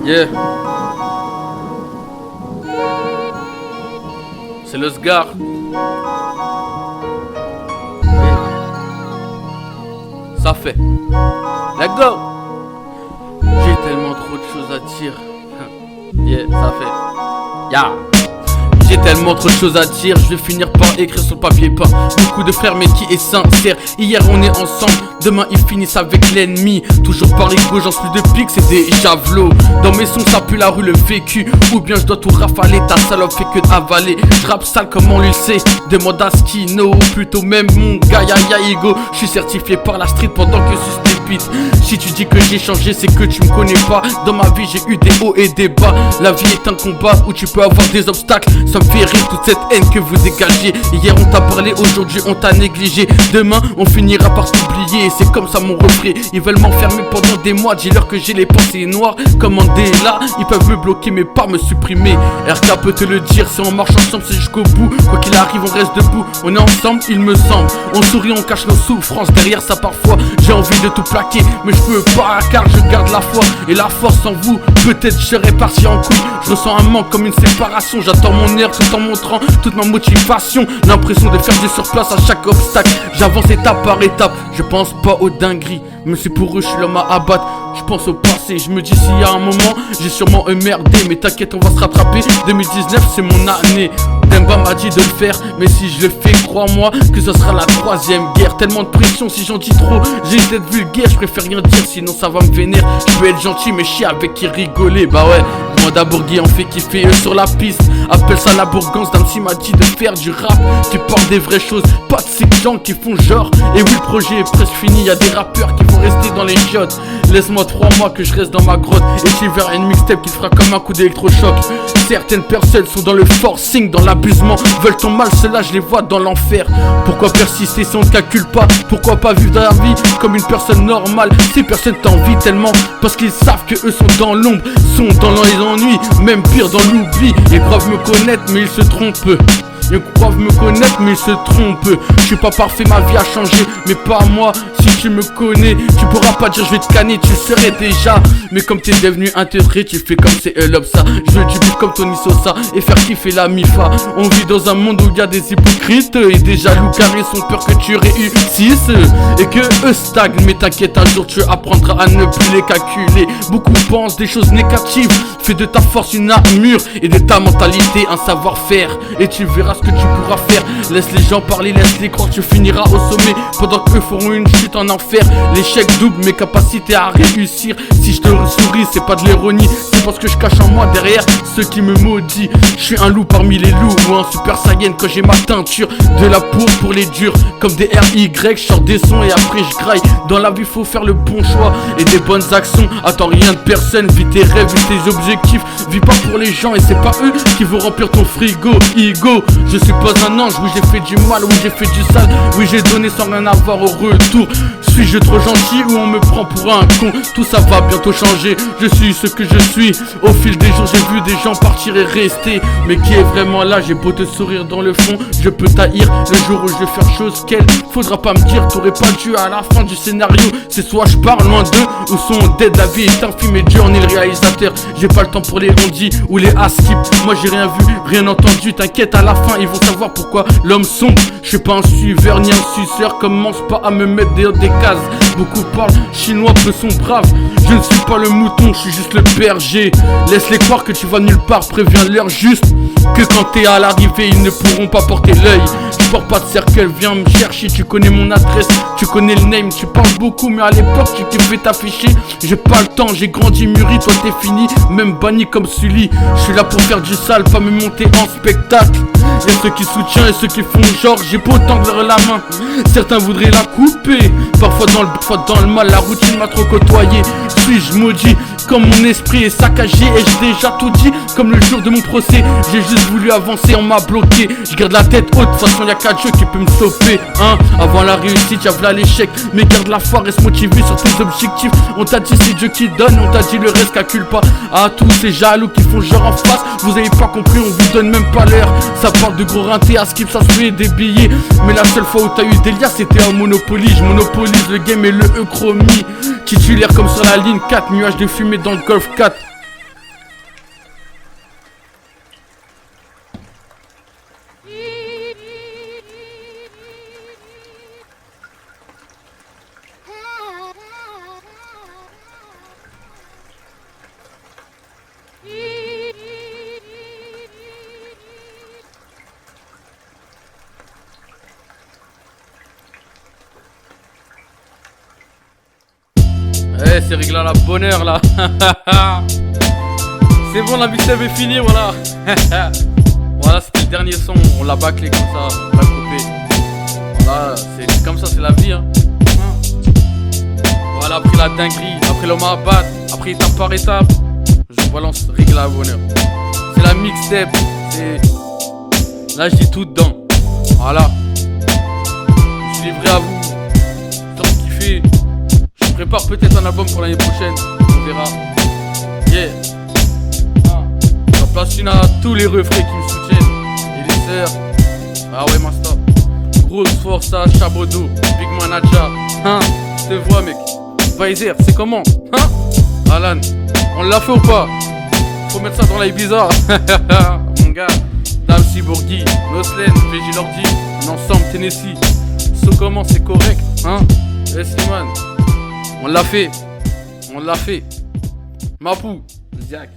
Yeah. C'est le Sgar. Yeah. Ça fait. Let's go. J'ai tellement trop de choses à dire. Yeah, ça fait. Yeah. J'ai tellement trop de choses à dire, je vais finir par écrire sur le papier peint. Beaucoup de frères mais qui est sincère. Hier on est ensemble, demain ils finissent avec l'ennemi. Toujours par les gauches, j'en suis de pique, c'est des javelots. Dans mes sons ça pue la rue le vécu. Ou bien je dois tout rafaler, ta salope fait que d'avaler. Je rappe sale comme on le sait, demande à Skino. Plutôt même mon gars, ya ego. Je suis certifié par la street pendant que je dépite. Si tu dis que j'ai changé c'est que tu me connais pas. Dans ma vie j'ai eu des hauts et des bas. La vie est un combat où tu peux avoir des obstacles. Ça me fait rire toute cette haine que vous dégagez. Hier on t'a parlé, aujourd'hui on t'a négligé. Demain on finira par t'oublier. C'est comme ça mon reflet. Ils veulent m'enfermer pendant des mois. Dis-leur que j'ai les pensées noires comme Mandela. Ils peuvent me bloquer mais pas me supprimer. RK peut te le dire, si on marche ensemble c'est jusqu'au bout. Quoi qu'il arrive on reste debout. On est ensemble il me semble. On sourit, on cache nos souffrances. Derrière ça parfois j'ai envie de tout plaquer, mais je peux pas car je garde la foi et la force en vous. Peut-être je serais parti en couille. Je ressens un manque comme une séparation. J'attends mon air tout en montrant toute ma motivation. L'impression de faire du surplace à chaque obstacle. J'avance étape par étape. Je pense pas aux dingueries, mais c'est pour eux je suis l'homme à abattre. Je pense au passé, je me dis s'il y a un moment j'ai sûrement merdé, mais t'inquiète on va se rattraper. 2019 c'est mon année. Demba m'a dit de le faire, mais si je le fais crois-moi que ce sera la troisième guerre. Tellement de pression, si j'en dis trop j'ai une tête vulgaire. Je préfère rien dire sinon ça va me vénère. Je peux être gentil mais chier avec qui rigoler. Bah ouais, moi d'Abourgui en fait kiffer eux sur la piste. Appelle ça la bourgance, Damsi m'a dit de faire du rap qui parle des vraies choses, pas de ces gens qui font genre. Et oui le projet est presque fini, y'a des rappeurs qui vont rester dans les chiottes. Laisse-moi 3 mois que je reste dans ma grotte et je vers une mixtape qui fera comme un coup d'électrochoc. Certaines personnes sont dans le forcing, dans l'abusement, veulent ton mal, ceux-là je les vois dans l'enfer. Pourquoi persister si on ne calcule pas? Pourquoi pas vivre la vie comme une personne normale? Ces personnes t'envient tellement parce qu'ils savent que eux sont dans l'ombre, sont dans les ennuis, même pire dans l'oubli. Ils croient me connaître mais ils se trompent. Ils croient me connaître mais ils se trompent. Je suis pas parfait, ma vie a changé, mais pas moi. Si tu me connais, tu pourras pas dire je vais te canner, tu le serais déjà. Mais comme t'es devenu intégré, tu fais comme c'est ça. Je veux du beat comme Tony Sosa et faire kiffer la MIFA. On vit dans un monde où il y a des hypocrites et des jaloux car ils sont peur que tu réussisses et que eux stagnent. Mais t'inquiète, un jour tu apprendras à ne plus les calculer. Beaucoup pensent des choses négatives. Fais de ta force une armure et de ta mentalité un savoir-faire. Et tu verras ce que tu pourras faire. Laisse les gens parler, laisse-les croire, tu finiras au sommet pendant qu'eux feront une chute en enfer. L'échec double mes capacités à réussir. Si je te souris c'est pas de l'ironie, c'est parce que je cache en moi derrière ceux qui me maudit. Je suis un loup parmi les loups ou un super saiyan quand j'ai ma teinture. De la peau pour les durs comme des RY. Je sors des sons et après je graille. Dans la vie faut faire le bon choix et des bonnes actions. Attends rien de personne, vis tes rêves, vis tes objectifs. Vis pas pour les gens et c'est pas eux qui vont remplir ton frigo. Ego, je suis pas un ange, oui j'ai fait du mal, oui j'ai fait du sale, oui j'ai donné sans rien avoir au retour. Suis-je trop gentil ou on me prend pour un con? Tout ça va bientôt changer, je suis ce que je suis. Au fil des jours j'ai vu des gens partir et rester. Mais qui est vraiment là? J'ai beau te sourire dans le fond, je peux t'haïr le jour où je vais faire chose qu'elle. Faudra pas me dire, t'aurais pas dû à la fin du scénario. C'est soit je pars loin d'eux ou sont dead. La vie est un film et Dieu en est le réalisateur. J'ai pas le temps pour les rondis ou les skip. Moi j'ai rien vu, rien entendu. T'inquiète, à la fin ils vont savoir pourquoi l'homme sombre. Je suis pas un suiveur ni un suceur. Commence pas à me mettre des cases. Beaucoup parlent chinois, peu sont braves. Je ne suis pas le mouton, je suis juste le berger. Laisse-les croire que tu vas nulle part, préviens-leur juste que quand t'es à l'arrivée ils ne pourront pas porter l'œil. Je porte pas de cercueil, viens me chercher. Tu connais mon adresse, tu connais le name. Tu parles beaucoup mais à l'époque tu t'es fait t'afficher. J'ai pas le temps, j'ai grandi mûri, toi t'es fini, même banni comme Sully. Je suis là pour faire du sale, pas me monter en spectacle. Y'a ceux qui soutiennent et ceux qui font genre. J'ai beau tendre la main, certains voudraient la couper. Parfois dans le mal, la routine m'a trop côtoyé. Suis-je maudit comme mon esprit est saccagé? Ai-je déjà tout dit comme le jour de mon procès? J'ai juste voulu avancer, on m'a bloqué. Je garde la tête haute, de toute façon y'a qu'un Dieu qui peut me stopper hein. Avant la réussite y'a v'là l'échec. Mais garde la foi, reste motivé sur tes objectifs. On t'a dit c'est Dieu qui donne, on t'a dit le reste calcule pas. À tous ces jaloux qui font genre en face, vous avez pas compris, on vous donne même pas l'heure. Ça parle de gros rintés, à skip ça se fait des billets. Mais la seule fois où t'as eu des liens c'était au Monopoly. Je monopolise le game et le chromie. Titulaire comme sur la ligne 4, nuage de fumée dans le Golf 4. Eh, c'est réglé à la bonne heure là. C'est bon, la mixtape est finie, voilà. Voilà, c'était le dernier son. On l'a bâclé comme ça, on l'a coupé. Voilà, c'est comme ça, c'est la vie. Hein. Voilà, après la dinguerie, après l'homme à battre, après étape par étape, je balance réglé à la bonne heure. C'est la mixtape, c'est. Là, j'ai tout dedans. Voilà. Je suis livré à vous. J'espère kiffer. Je prépare peut-être un album pour l'année prochaine. On verra. Yeah. J'en place une à tous les refrains qui me soutiennent. Et les sœurs. Ah ouais, Master. Grosse force à Chabodo. Big Manager. Hein, je te vois, mec. Weiser, c'est comment? Hein? Alan, on l'a fait ou pas? Faut mettre ça dans la bizarre. Mon gars. Dame Cyborgi, Noslen, VG Lordi, on ensemble Tennessee. So comment c'est correct, hein? Slimane, on l'a fait. Mapou, Ziak.